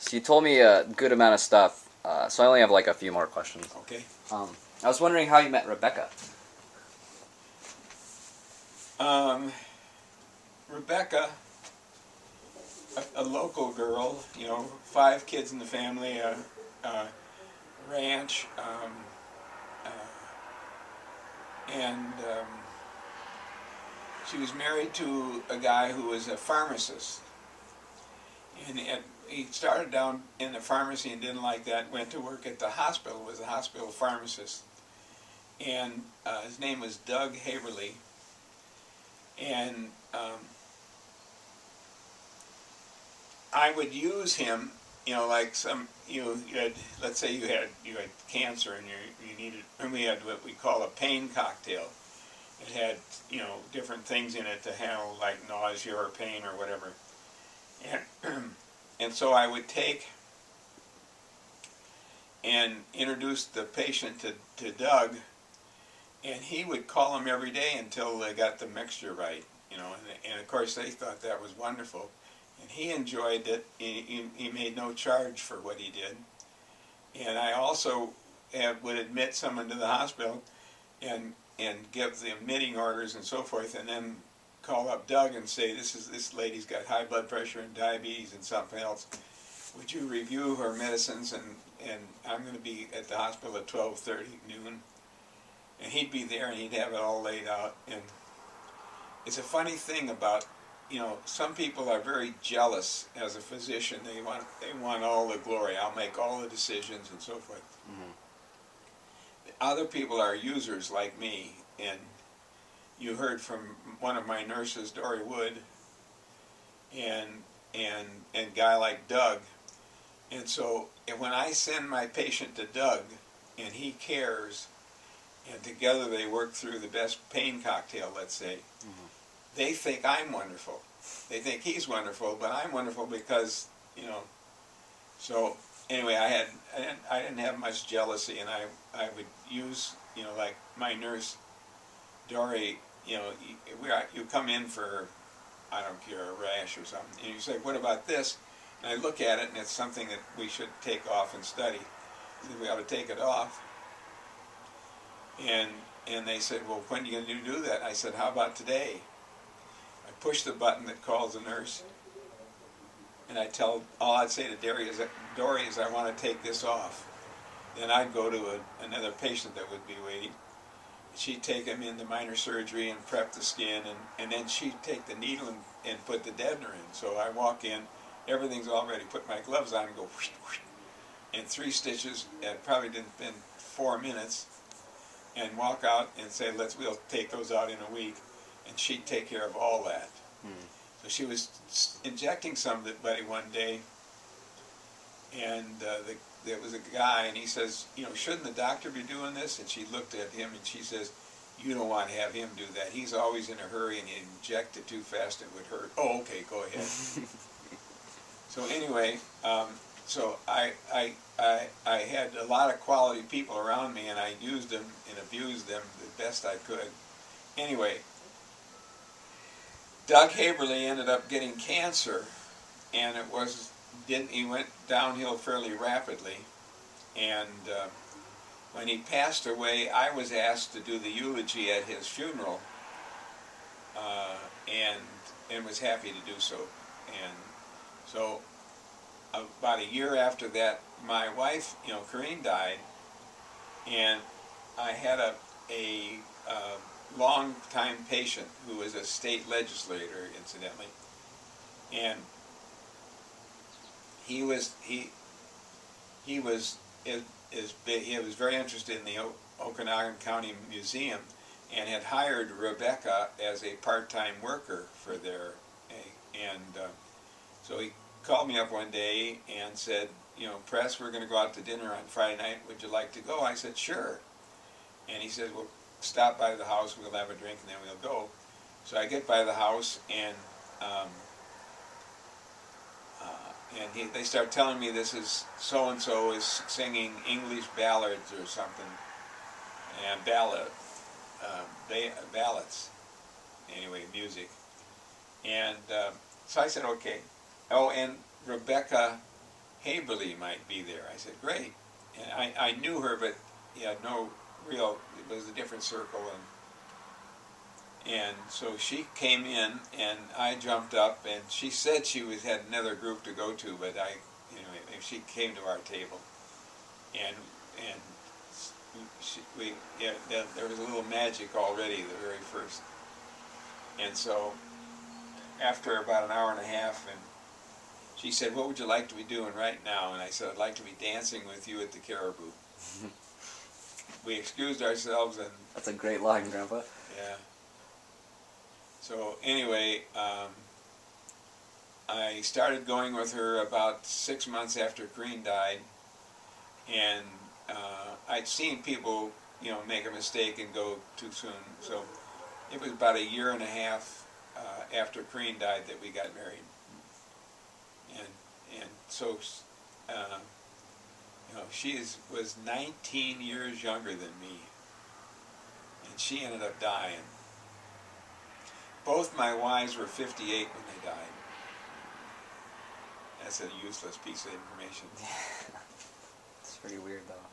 So you told me a good amount of stuff, so I only have like a few more questions. Okay. I was wondering how you met Rebecca. Rebecca, a local girl, 5 kids in the family, a ranch, and she was married to a guy who was a pharmacist. And he started down in the pharmacy and didn't like that, went to work at the hospital, was a hospital pharmacist. And his name was Doug Haverly. And I would use him, like you had, let's say you had cancer and you needed, and we had what we call a pain cocktail. It had, different things in it to handle like nausea or pain or whatever. And, and so I would take and introduce the patient to Doug, and he would call him every day until they got the mixture right, and of course they thought that was wonderful. And he enjoyed it. He made no charge for what he did. And I also would admit someone to the hospital and give the admitting orders and so forth, and then call up Doug and say, this lady's got high blood pressure and diabetes and something else. Would you review her medicines? And I'm going to be at the hospital at 12:30 noon. And he'd be there and he'd have it all laid out. And it's a funny thing about, some people are very jealous as a physician. They want all the glory. I'll make all the decisions and so forth. Mm-hmm. Other people are users like me, and you heard from one of my nurses, Dory Wood, and a guy like Doug. And so when I send my patient to Doug, and he cares, and together they work through the best pain cocktail, let's say, mm-hmm. They think I'm wonderful. They think he's wonderful, but I'm wonderful because, So anyway, I didn't have much jealousy, and I would use, like my nurse, Dory, you come in for, I don't care, a rash or something, and you say, what about this? And I look at it, and it's something that we should take off and study. I said, we ought to take it off. And they said, well, when are you going to do that? I said, how about today? I push the button that calls the nurse, and all I'd say to Dory is, I want to take this off. Then I'd go to another patient that would be waiting. She'd take him into minor surgery and prep the skin, and then she'd take the needle and put the deadener in. So I walk in, everything's all ready, put my gloves on and go whoosh, whoosh, and 3 stitches, it probably didn't been 4 minutes, and walk out and say, we'll take those out in a week, and she'd take care of all that. So she was injecting somebody one day, and there was a guy, and he says, shouldn't the doctor be doing this? And she looked at him, and she says, you don't want to have him do that. He's always in a hurry, and he'd inject it too fast, it would hurt. Oh, okay, go ahead. So anyway, so I had a lot of quality people around me, and I used them and abused them the best I could. Anyway, Doug Haverly ended up getting cancer, and he went downhill fairly rapidly. And when he passed away, I was asked to do the eulogy at his funeral, and was happy to do so. And so about a year after that, my wife, Corinne, died, and I had a long-time patient who was a state legislator, incidentally, and he was very interested in the Okanagan County Museum, and had hired Rebecca as a part-time worker for their, and so he called me up one day and said, Press, we're going to go out to dinner on Friday night. Would you like to go? I said, sure. And he said, well, stop by the house, we'll have a drink, and then we'll go. So I get by the house, and they start telling me this is so-and-so is singing English ballads or something, and ballads, anyway, music. And so I said, okay. Oh, and Rebecca Haberly might be there. I said, great. And I knew her, but no real, it was a different circle. And so she came in, and I jumped up, and she said she had another group to go to, but she came to our table, and there was a little magic already the very first. And so after about an hour and a half, and she said, what would you like to be doing right now? And I said, I'd like to be dancing with you at the Caribou. We excused ourselves, and That's a great line, Grandpa. yeah. So anyway, I started going with her about 6 months after Green died, and I'd seen people, make a mistake and go too soon. So it was about a year and a half after Green died that we got married. And so, she was 19 years younger than me, and she ended up dying. Both my wives were 58 when they died. That's a useless piece of information. It's pretty weird, though.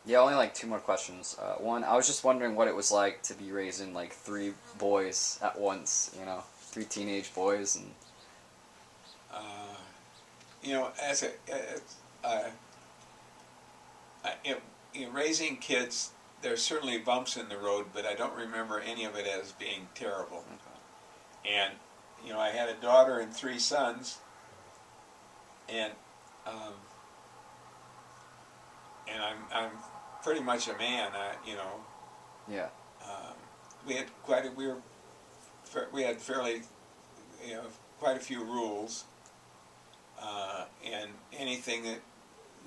Yeah, only like 2 more questions. One, I was just wondering what it was like to be raising like 3 boys at once. 3 teenage boys, and raising kids, there's certainly bumps in the road, but I don't remember any of it as being terrible. okay. And I had a daughter and 3 sons, and I'm pretty much a man. Yeah. We had fairly, quite a few rules, and anything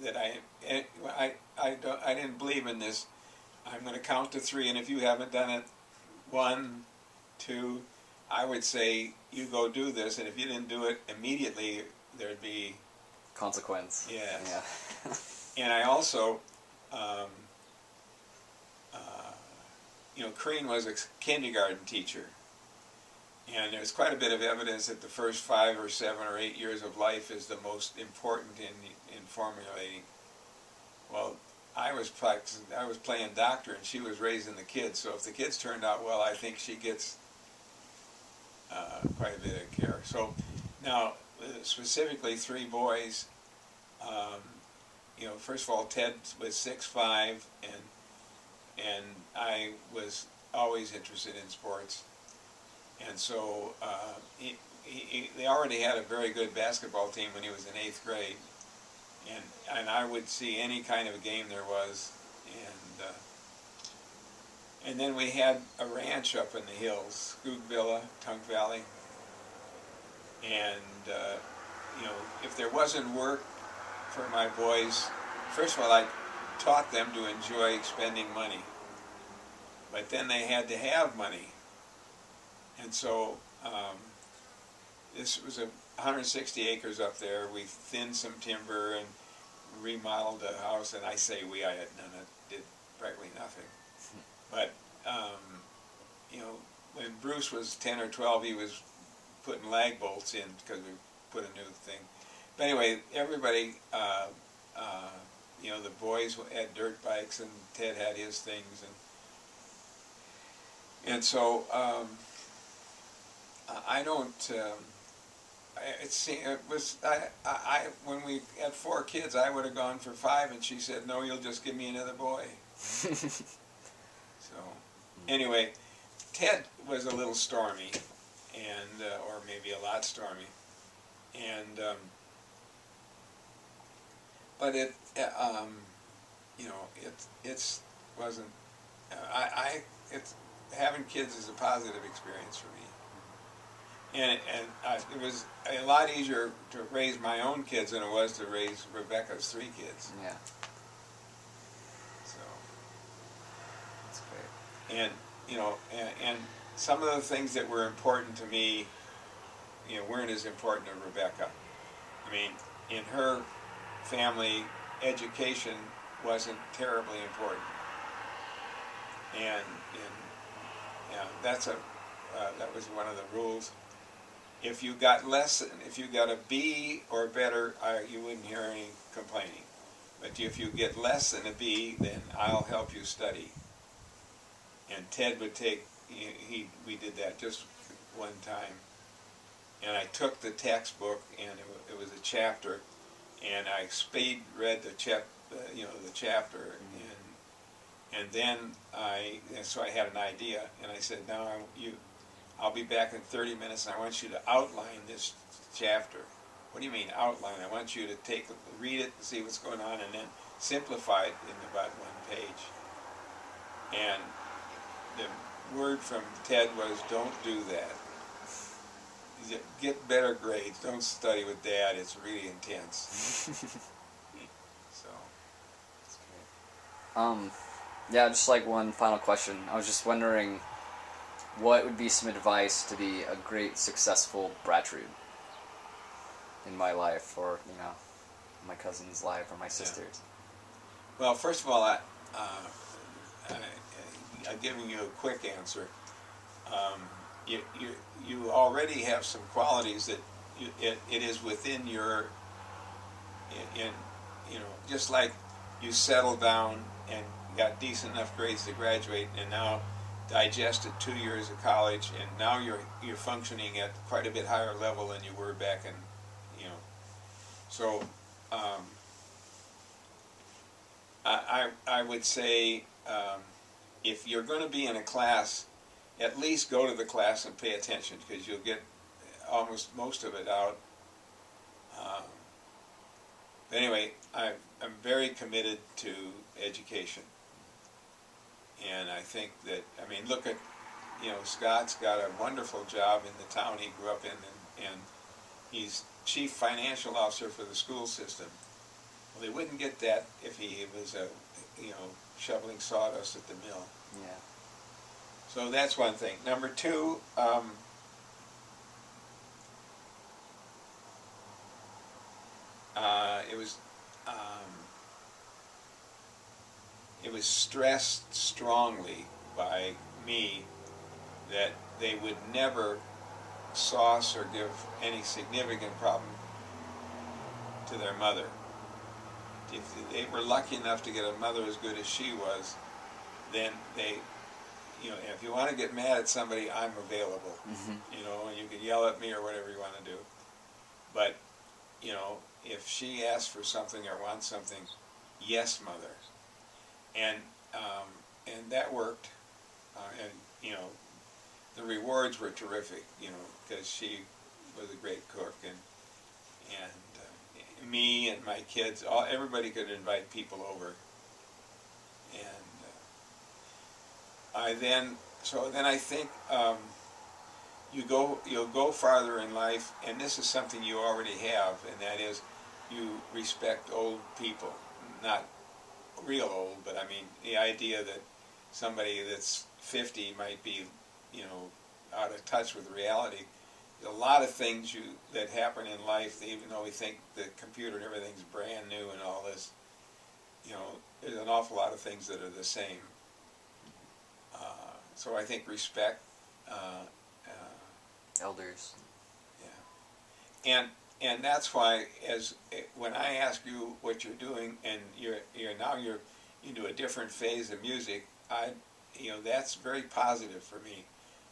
that I didn't believe in this. I'm going to count to 3, and if you haven't done it, 1, 2, I would say you go do this, and if you didn't do it immediately, there'd be Consequence. yes. Yeah. And I also, Crean was a kindergarten teacher, and there's quite a bit of evidence that the first 5 or 7 or 8 years of life is the most important in formulating. Well, I was playing doctor, and she was raising the kids. So if the kids turned out well, I think she gets quite a bit of care. So now, specifically 3 boys. First of all, Ted was 6'5", and I was always interested in sports, and so they already had a very good basketball team when he was in 8th grade, and I would see any kind of a game there was, and then we had a ranch up in the hills, Skoogvilla, Tunk Valley, and if there wasn't work for my boys, first of all, I taught them to enjoy spending money, but then they had to have money, and so this was 160 acres up there. We thinned some timber and remodeled the house, and I say we, I had none of, did practically nothing. But when Bruce was 10 or 12, he was putting lag bolts in because we put a new thing. But anyway, everybody, the boys had dirt bikes, and Ted had his things, and so I don't. When we had 4 kids, I would have gone for 5, and she said, "No, you'll just give me another boy." So anyway, Ted was a little stormy, and or maybe a lot stormy, and but it wasn't. Having kids is a positive experience for me, and it was a lot easier to raise my own kids than it was to raise Rebecca's 3 kids. Yeah. So That's great. and and some of the things that were important to me, weren't as important to Rebecca. I mean, in her family, education wasn't terribly important, and that was one of the rules. If you got less, if you got a B or better, you wouldn't hear any complaining. But if you get less than a B, then I'll help you study. And Ted would take, we did that just one time. And I took the textbook, and it was a chapter, and I speed read the chapter, and then so I had an idea, and I said, now I'll be back in 30 minutes, and I want you to outline this chapter. What do you mean outline? I want you to read it, see what's going on, and then simplify it in about one page. And the word from Ted was, don't do that. Get better grades. Don't study with Dad. It's really intense. So. That's great. Yeah, just like one final question. I was just wondering, what would be some advice to be a great, successful Bratrude in my life, or my cousin's life, or my sister's? Well, first of all, I'm giving you a quick answer. You already have some qualities that it is within your, just like you settled down and got decent enough grades to graduate, and now digested 2 years of college, and now you're functioning at quite a bit higher level than you were back in, So I would say, if you're going to be in a class, at least go to the class and pay attention, because you'll get almost most of it out. But anyway, I'm very committed to education. And I think that, look at, Scott's got a wonderful job in the town he grew up in, and he's chief financial officer for the school system. Well, they wouldn't get that if he was, shoveling sawdust at the mill. Yeah. So that's one thing. Number two, it was stressed strongly by me that they would never sauce or give any significant problem to their mother. If they were lucky enough to get a mother as good as she was, then they, if you want to get mad at somebody, I'm available. Mm-hmm. And you can yell at me or whatever you want to do. But, if she asks for something or wants something, yes, mother. And that worked. And, the rewards were terrific, because she was a great cook, and me and my kids, everybody could invite people over. And then I think you'll go farther in life, and this is something you already have, and that is you respect old people. Not real old, but the idea that somebody that's 50 might be, out of touch with reality. There's a lot of things that happen in life, even though we think the computer and everything's brand new and all this, there's an awful lot of things that are the same. So I think respect. Elders. Yeah. And that's why, when I ask you what you're doing, and you're into a different phase of music, that's very positive for me,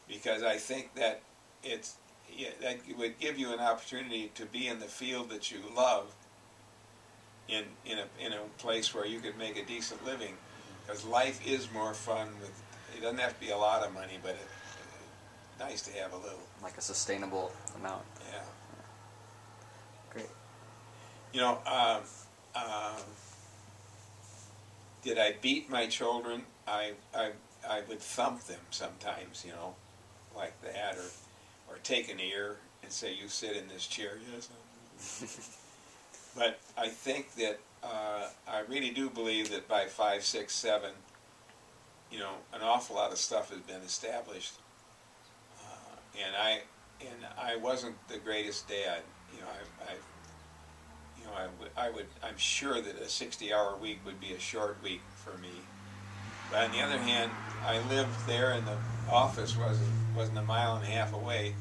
because I think that that would give you an opportunity to be in the field that you love, in a place where you could make a decent living, because life is more fun it doesn't have to be a lot of money, but it's nice to have a little. Like a sustainable amount. Yeah. Great. Did I beat my children? I would thump them sometimes, like that, or take an ear and say, you sit in this chair. Yes. But I think that I really do believe that by 5, 6, 7, an awful lot of stuff has been established, and I wasn't the greatest dad. I'm sure that a 60-hour week would be a short week for me. But on the other hand, I lived there, and the office wasn't a mile and a half away,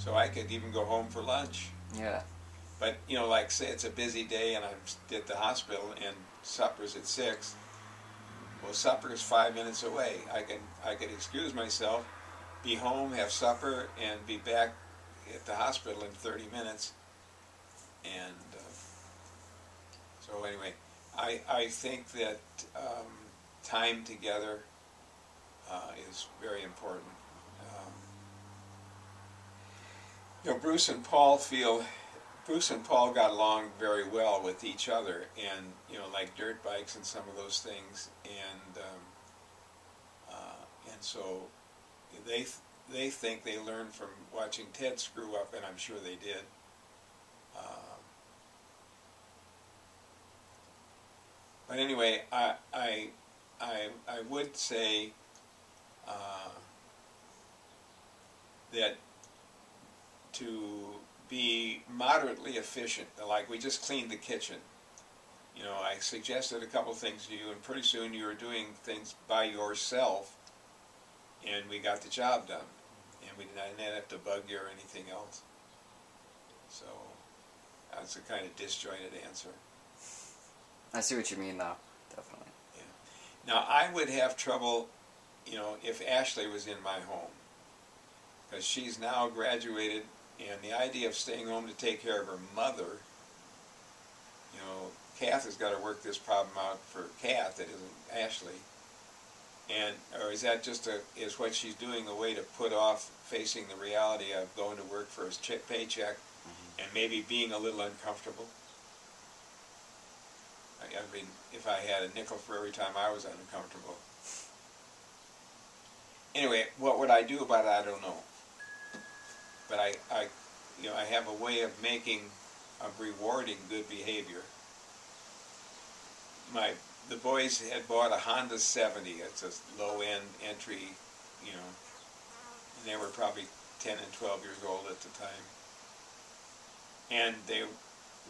so I could even go home for lunch. Yeah. But, you know, like say it's a busy day and I'm at the hospital and supper's at 6. Well, supper is 5 minutes away. I could excuse myself, be home, have supper, and be back at the hospital in 30 minutes. And so anyway, I think that time together is very important. You know, Bruce and Paul got along very well with each other, and you know, like dirt bikes and some of those things, and so they think they learned from watching Ted screw up, and I'm sure they did. But anyway, I would say that to be moderately efficient, like we just cleaned the kitchen. You know, I suggested a couple things to you, and pretty soon you were doing things by yourself, and we got the job done. And we didn't have to bug you or anything else. So that's a kind of disjointed answer. I see what you mean, though. Definitely. Yeah. Now, I would have trouble, you know, if Ashley was in my home, because she's now graduated, and the idea of staying home to take care of her mother, you know, Kath has got to work this problem out for Kath, that isn't Ashley. And, or is that just is what she's doing a way to put off facing the reality of going to work for his paycheck and maybe being a little uncomfortable? I mean, if I had a nickel for every time I was uncomfortable. Anyway, what would I do about it? I don't know. But you know, I have a way of rewarding good behavior. The boys had bought a Honda 70. It's a low-end entry, you know, and they were probably 10 and 12 years old at the time. And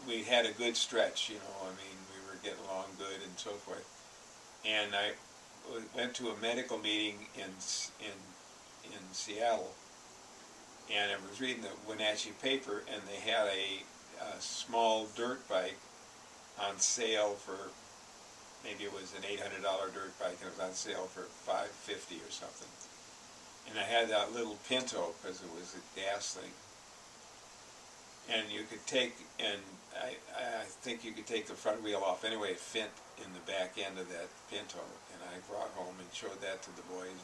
we had a good stretch, you know. I mean, we were getting along good and so forth. And I went to a medical meeting in Seattle, and I was reading the Wenatchee paper, and they had a small dirt bike on sale for, maybe it was an $800 dirt bike, and it was on sale for $550 or something. And I had that little Pinto because it was a gas thing. And you could take, and I think you could take the front wheel off. Anyway, it fit in the back end of that Pinto, and I brought home and showed that to the boys,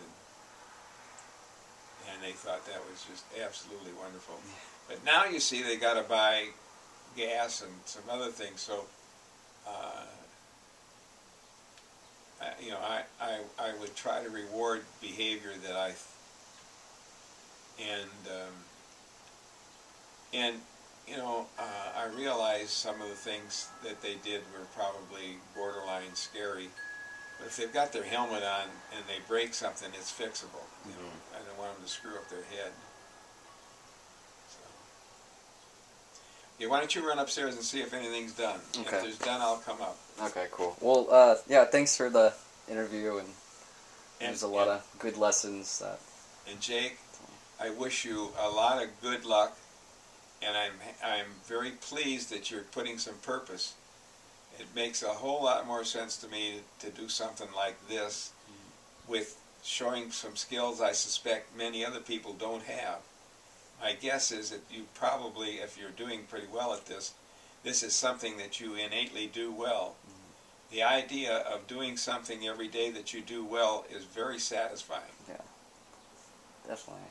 and they thought that was just absolutely wonderful. But now you see they got to buy gas and some other things, so you know, I would try to reward behavior that and you know, I realize some of the things that they did were probably borderline scary, but if they've got their helmet on and they break something, it's fixable. You know, I don't want them to screw up their head. So, yeah, why don't you run upstairs and see if anything's done? Okay. If there's done, I'll come up. Okay, cool. Well, yeah, thanks for the interview, and there's a lot of good lessons. And Jake, I wish you a lot of good luck, and I'm very pleased that you're putting some purpose. It makes a whole lot more sense to me to do something like this with showing some skills I suspect many other people don't have. My guess is that you probably, if you're doing pretty well at this, this is something that you innately do well. The idea of doing something every day that you do well is very satisfying. Yeah, definitely.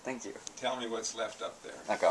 Thank you. Tell me what's left up there. Okay.